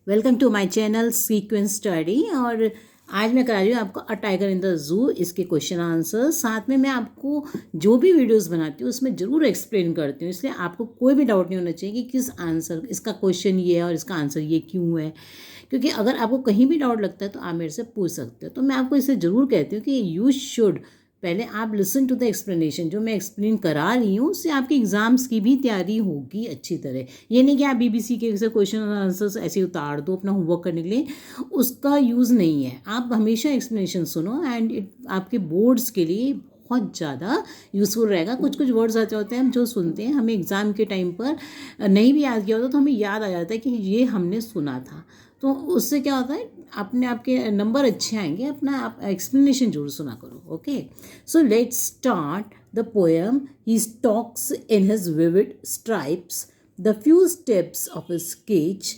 Welcome to my channel sequence study. और आज मैं करा रही हूँ आपको a tiger in the zoo, इसके क्वेश्चन आंसर। साथ में मैं आपको जो भी वीडियोस बनाती हूँ उसमें ज़रूर एक्सप्लेन करती हूँ, इसलिए आपको कोई भी डाउट नहीं होना चाहिए कि किस आंसर, इसका क्वेश्चन ये है और इसका आंसर ये क्यों है। क्योंकि अगर आपको कहीं भी डाउट लगता है तो आप मेरे से पूछ सकते हो। तो मैं आपको इसे ज़रूर कहती हूँ कि यू शुड पहले आप लिसन टू द एक्सप्लेनेशन, जो मैं एक्सप्लेन करा रही हूँ उससे आपके एग्जाम्स की भी तैयारी होगी अच्छी तरह। ये नहीं कि आप बीबीसी के से क्वेश्चन और आंसर्स ऐसे उतार दो अपना होमवर्क करने के लिए, उसका यूज़ नहीं है। आप हमेशा एक्सप्लेनेशन सुनो एंड इट आपके बोर्ड्स के लिए बहुत ज़्यादा यूज़फुल रहेगा। कुछ कुछ वर्ड्स आते होते हैं हम जो सुनते हैं, हमें एग्ज़ाम के टाइम पर नहीं भी याद किया होता तो हमें याद आ जाता है कि ये हमने सुना था। तो उससे क्या होता है, अपने आपके नंबर अच्छे आएंगे। अपना आप एक्सप्लेनेशन जरूर सुना करो। Okay, so let's start the poem. He stalks in his vivid stripes the few steps of his sketch.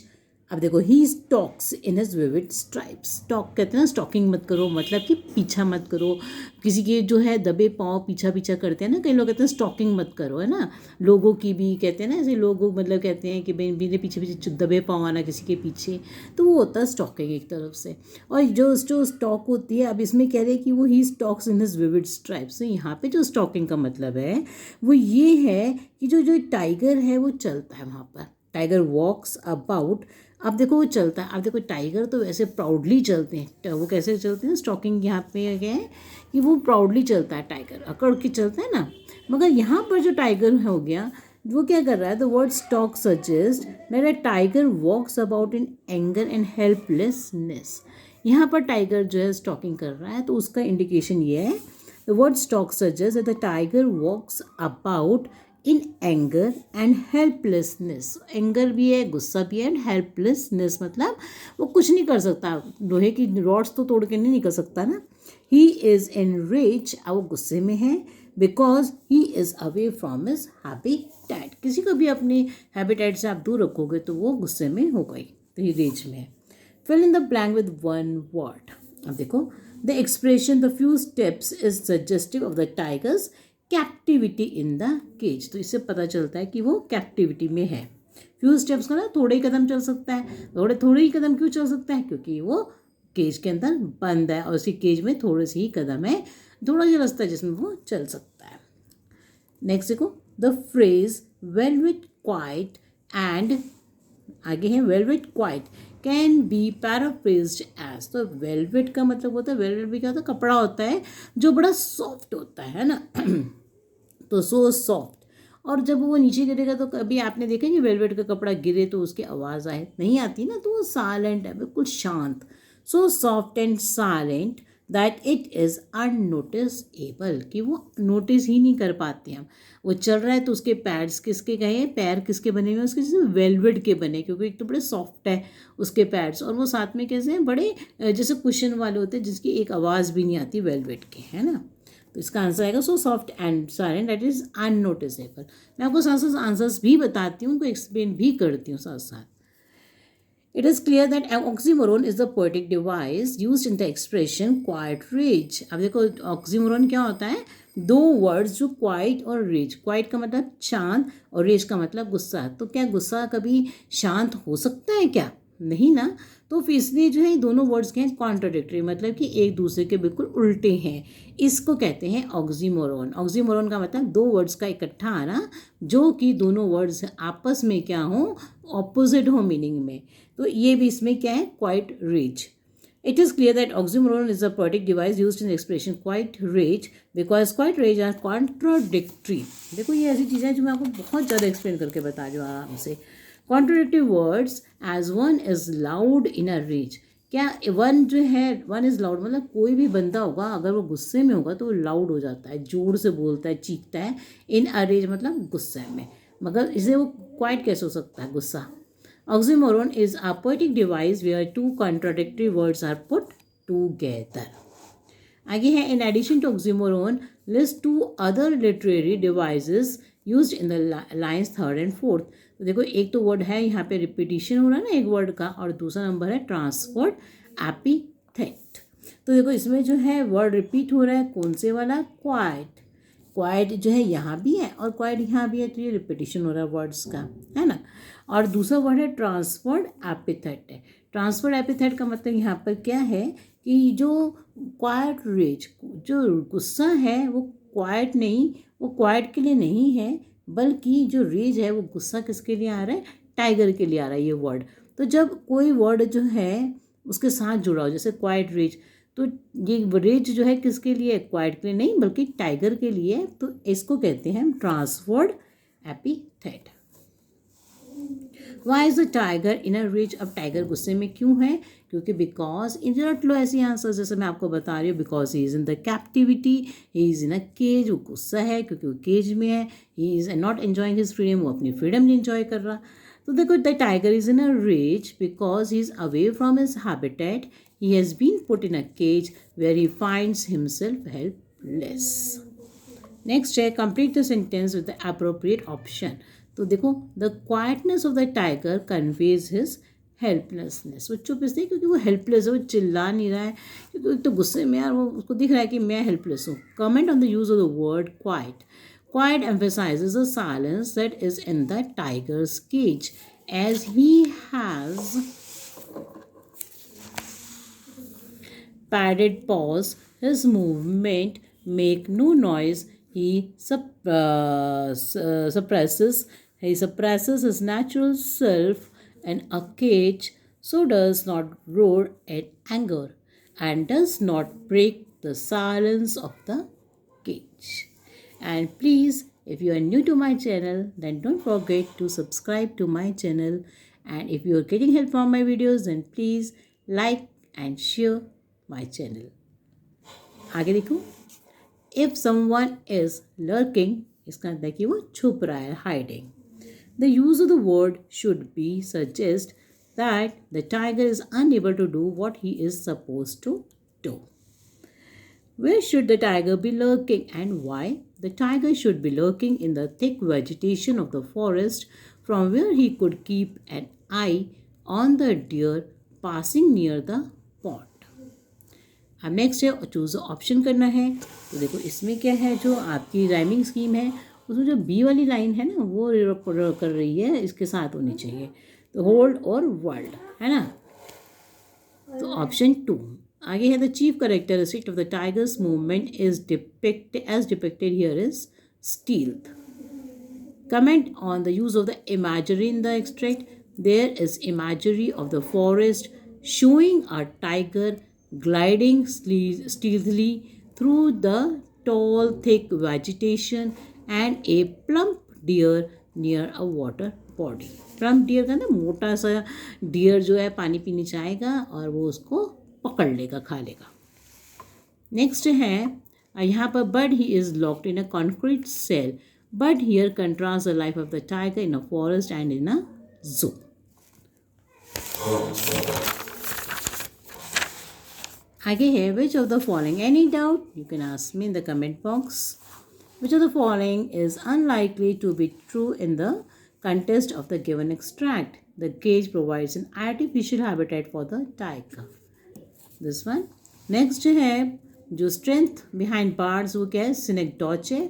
अब देखो, he stalks in his vivid stripes. Stalk कहते हैं ना, स्टॉकिंग मत करो, मतलब कि पीछा मत करो। किसी के जो है दबे पाँव पीछा पीछा करते हैं ना, कई लोग कहते हैं स्टॉकिंग मत करो, है ना। लोगों की भी कहते हैं ना, ऐसे लोग मतलब कहते हैं कि भाई मेरे पीछे पीछे दबे पाँव आना किसी के पीछे, तो वो होता है स्टॉकिंग एक तरफ से। और जो जो स्टॉक होती है, अब इसमें कह रहे हैं कि वो he stalks in his vivid stripes. तो यहाँ पे जो स्टॉकिंग का मतलब है वो ये है कि जो जो टाइगर है वो चलता है वहाँ पर। Tiger walks about. अब देखो वो चलता है। अब देखो टाइगर तो वैसे प्राउडली चलते हैं, वो कैसे चलते हैं, स्टॉकिंग यहाँ पे क्या है कि वो प्राउडली चलता है, टाइगर अकड़ के चलता है ना। मगर यहाँ पर जो टाइगर हो गया, वो क्या कर रहा है, the word stock suggest that a tiger walks about in anger and helplessness. यहाँ पर टाइगर जो है स्टॉकिंग कर रहा है, तो उसका इंडिकेशन ये है, the word stock suggest that the tiger walks about in anger and helplessness. Anger भी है, गुस्सा भी है, एंड हेल्पलेसनेस मतलब वो कुछ नहीं कर सकता, लोहे की रॉड्स तो तोड़ के नहीं निकल सकता ना। ही इज़ इन रेज, अब वो गुस्से में है, because he is away from his habitat. किसी को भी अपनी हैबिटेट से आप दूर रखोगे तो वो गुस्से में हो गई, तो ये रेज में है। Fill in the blank with one word. अब देखो, the expression the few steps is suggestive of the tiger's captivity in the cage. तो इससे पता चलता है कि वो कैप्टिविटी में है। फ्यू स्टेप्स का ना थोड़े ही कदम चल सकता है। थोड़े ही कदम क्यों चल सकता है, क्योंकि वो केज के अंदर बंद है और उसी केज में थोड़े से ही कदम है, थोड़ा सा रास्ता है जिसमें वो चल सकता है। नेक्स्ट देखो, the phrase velvet quiet and, आगे है velvet quiet can be paraphrased as. तो वेलवेट का मतलब होता है, वेलवेट भी क्या होता है, कपड़ा होता है जो बड़ा सॉफ्ट होता है ना। तो सो सॉफ्ट। और जब वो नीचे गिरेगा तो कभी आपने देखा कि वेलवेट का कपड़ा गिरे तो उसकी आवाज़ आए, नहीं आती ना, तो वो साइलेंट है, बिल्कुल शांत। So soft and silent that it is unnoticeable, कि वो नोटिस ही नहीं कर पाते हम। वो चल रहा है तो उसके पैड्स किसके गए हैं, पैर किसके बने हुए हैं, उसके जैसे वेलवेट के बने, क्योंकि एक तो बड़े सॉफ्ट है उसके पैड्स, और वो साथ में कैसे हैं, बड़े जैसे कुशन वाले होते हैं जिसकी एक आवाज़ भी नहीं आती, वेलवेट के, है ना। तो इसका आंसर आएगा so soft and silent that is unnoticeable. मैं आपको साथ साथ आंसर्स भी बताती हूँ, उनको एक्सप्लेन भी करती हूँ साथ साथ। It is clear that an oxymoron is the poetic device used in the expression quiet rage. अब देखो oxymoron क्या होता है, दो वर्ड्स जो क्वाइट और रेज। क्वाइट का मतलब शांत और रेज का मतलब गुस्सा। तो क्या गुस्सा कभी शांत हो सकता है क्या, नहीं ना। तो फिर इसलिए जो है ये दोनों वर्ड्स क्या हैं, कॉन्ट्राडिक्टरी, मतलब कि एक दूसरे के बिल्कुल उल्टे हैं। इसको कहते हैं ऑक्सीमोरॉन। ऑक्सीमोरॉन का मतलब दो वर्ड्स का इकट्ठा आना, जो कि दोनों वर्ड्स आपस में क्या हो, ऑपोजिट हो मीनिंग में। तो ये भी इसमें क्या है, quite rage. It is clear that oxymoron is a poetic device used in the expression quiet rage because quiet rage are contradictory. देखो ये ऐसी चीज़ें जो मैं आपको बहुत ज़्यादा एक्सप्लेन करके बता रही हूँ आराम से। Contradictory words as one is loud in a rage. क्या वन जो है, वन इज़ लाउड मतलब कोई भी बंदा होगा अगर वो गुस्से में होगा तो वो लाउड हो जाता है, जोर से बोलता है, चीखता है। इन अ रेज मतलब गुस्से में, मगर इसे वो क्वाइट कैसे हो सकता है, गुस्सा। Oxymoron is a poetic device where two contradictory words are put together. आगे है, in addition to oxymoron, list two other literary devices used in the lines third and fourth. तो देखो एक तो वर्ड है यहाँ पे रिपीटिशन हो रहा है ना एक वर्ड का, और दूसरा नंबर है ट्रांसफर्ड एपिथेट। तो देखो इसमें जो है वर्ड रिपीट हो रहा है, कौन से वाला, क्वाइट। क्वाइट जो है यहाँ भी है और क्वाइट यहाँ भी है, तो ये रिपीटिशन हो रहा है वर्ड्स का, है ना। और दूसरा वर्ड है ट्रांसफर्ड एपिथेट है। ट्रांसफर्ड एपिथेट का मतलब यहाँ पर क्या है कि जो क्वाइट रेज, जो गुस्सा है वो क्वाइट नहीं, वो क्वाइट के लिए नहीं है, बल्कि जो रेज है वो गुस्सा किसके लिए आ रहा है, टाइगर के लिए आ रहा है ये वर्ड। तो जब कोई वर्ड जो है उसके साथ जुड़ा हो, जैसे क्वाइट रेज, तो ये रेज जो है किसके लिए, क्वाइट के लिए नहीं बल्कि टाइगर के लिए, तो इसको कहते हैं हम transferred epithet. Why is the tiger in a rage? अब टाइगर गुस्से में क्यों है? क्योंकि बिकॉज इंटरट लो ऐसी आंसर, जैसे मैं आपको बता रही हूँ, because he is in the captivity, he is in a cage, वो गुस्सा है क्योंकि वो केज में है, he is not enjoying his freedom, वो अपनी फ्रीडम नहीं एंजॉय कर रहा। तो देखो, the tiger is in a rage because he is away from his habitat, he has been put in a cage where he finds himself helpless. Next है, complete the sentence with the appropriate option. तो देखो, the quietness of the tiger conveys his helplessness. वो चुप इसलिए क्योंकि वो helpless है, वो चिल्ला नहीं रहा है, क्योंकि तो गुस्से में यार वो उसको दिख रहा है कि मैं helpless हूँ. Comment on the use of the word quiet. Quiet emphasizes the silence that is in the tiger's cage, as he has padded paws, his movement make no noise. He suppresses his natural self in a cage, so does not roar in anger and does not break the silence of the cage. And please, if you are new to my channel, then don't forget to subscribe to my channel. And if you are getting help from my videos, then please like and share my channel. आगे देखो, if someone is lurking, इसका मतलब है कि वो छुप रहा है, hiding. The use of the word should be suggest that the tiger is unable to do what he is supposed to do. Where should the tiger be lurking and why? The tiger should be lurking in the thick vegetation of the forest, from where he could keep an eye on the deer passing near the pond. अब next है choose option करना है। तो देखो, इसमें क्या है, जो आपकी राइमिंग स्कीम है उसमें जो बी वाली लाइन है ना, वो कर रही है, इसके साथ होनी चाहिए। तो होल्ड और वर्ल्ड, है ना। तो ऑप्शन 2 आगे है, the chief characteristic of the tigers movement is depicted here is stealth. Comment on the use of the imagery in the extract. There is imagery of the forest showing a tiger gliding stealthily through the tall, thick vegetation and a plump deer near a water body. Plump deer का ना, मोटा सा dear जो है पानी पीने जाएगा और वो उसको पकड़ लेगा, खा लेगा. नेक्स्ट है यहाँ पर, but he is locked in a concrete cell. But here contrast the life of the tiger in a forest and in a zoo. आगे है, which of the following, any doubt you can ask me in the comment box. Which of the following is unlikely to be true in the context of the given extract? The cage provides an artificial habitat for the tiger. This one. Next है, जो strength behind bars वो क्या है, synecdoche है.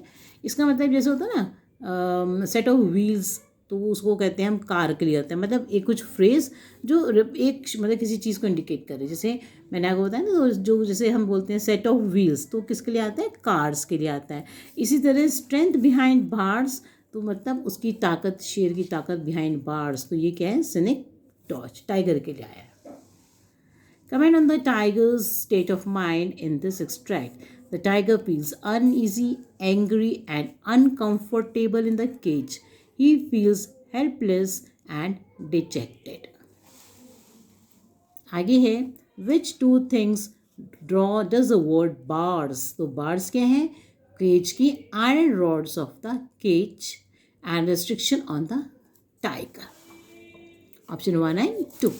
इसका मतलब जैसे होता है ना set of wheels, तो उसको कहते हैं हम कार के लिए होता है. मतलब एक कुछ फ्रेज जो एक मतलब किसी चीज़ को इंडिकेट करे. जैसे मैंने आपको बताया ना, जो जैसे हम बोलते हैं सेट ऑफ व्हील्स, तो किसके लिए आता है, कार्स के लिए आता है. इसी तरह स्ट्रेंथ बिहाइंड बार्स, तो मतलब उसकी ताकत, शेर की ताकत बिहाइंड बार्स, तो ये क्या है, सिनेक्डोच, टाइगर के लिए आया है. Comment on the tiger's state of mind in this extract. The tiger feels uneasy, angry and uncomfortable in the cage. He feels helpless and dejected. आगे है, which two things does the word bars? तो bars क्या हैं, cage की iron rods of the cage and restriction on the tiger. Option 1 and 2.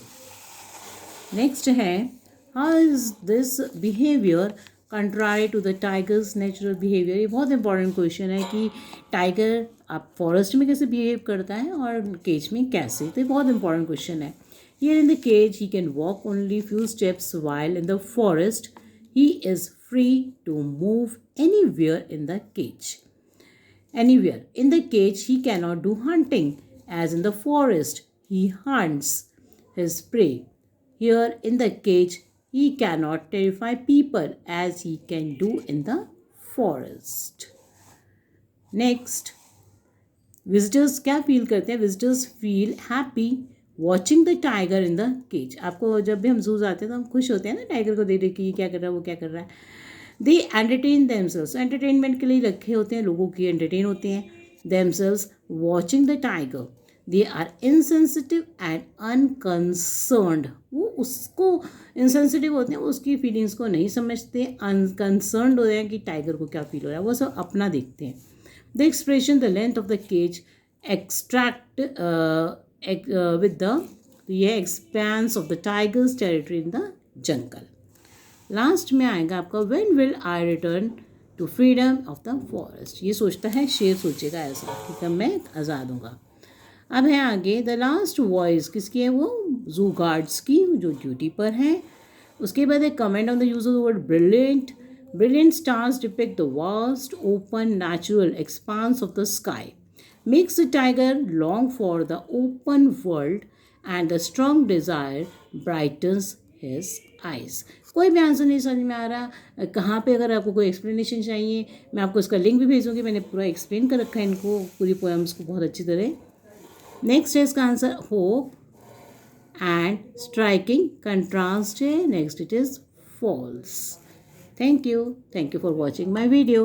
Next है, how is this behavior contrary to the tiger's natural behavior? ये बहुत important question है कि tiger आप फॉरेस्ट में कैसे बिहेव करता है और केज में कैसे. तो ये बहुत इंपॉर्टेंट क्वेश्चन है. Here in the cage he can walk only few steps, while in the forest he is free to move anywhere in the cage. anywhere. In the cage, he cannot do hunting, as in the forest, he hunts his prey. Here in the cage, he cannot terrify people as he can do in the forest. Next, visitors क्या feel करते हैं? Visitors feel happy watching the tiger in the cage. आपको जब भी हम जू जाते हैं तो हम खुश होते हैं ना टाइगर को देख देख के, ये क्या कर रहा है, वो क्या कर रहा है. दे एंटरटेन देमसेल्स, एंटरटेनमेंट के लिए रखे होते हैं, लोगों की एंटरटेन होते हैं. Themselves watching the tiger, they are insensitive and unconcerned. वो उसको इनसेंसिटिव होते हैं, वो उसकी फीलिंग्स को नहीं समझते, अनकंसर्न्ड होते हैं कि टाइगर को क्या फील हो रहा है, वो सब अपना देखते हैं. The expression the length of the cage extract with the expanse of the tiger's territory in the jungle. Last में आएगा आपका when will I return to freedom of the forest. ये सोचता है, शेर सोचेगा ऐसा कि कब मैं आज़ाद होगा. अब है आगे द लास्ट वॉइस, किसकी है? वो जू गार्ड्स की, जो ड्यूटी पर हैं. उसके बाद एक comment on the use of the word brilliant. Brilliant stars depict the vast, open, natural expanse of the sky. Makes the tiger long for the open world and the strong desire brightens his eyes. कोई भी answer नहीं समझ में आ रहा कहाँ पे? अगर आपको कोई एक्सप्लेनेशन चाहिए, मैं आपको इसका लिंक भी भेजूँगी. मैंने पूरा एक्सप्लेन कर रखा है इनको, पूरी पोएम्स को बहुत अच्छी तरह. नेक्स्ट है इसका answer hope and striking contrast है. Next it is false. Thank you for watching my video.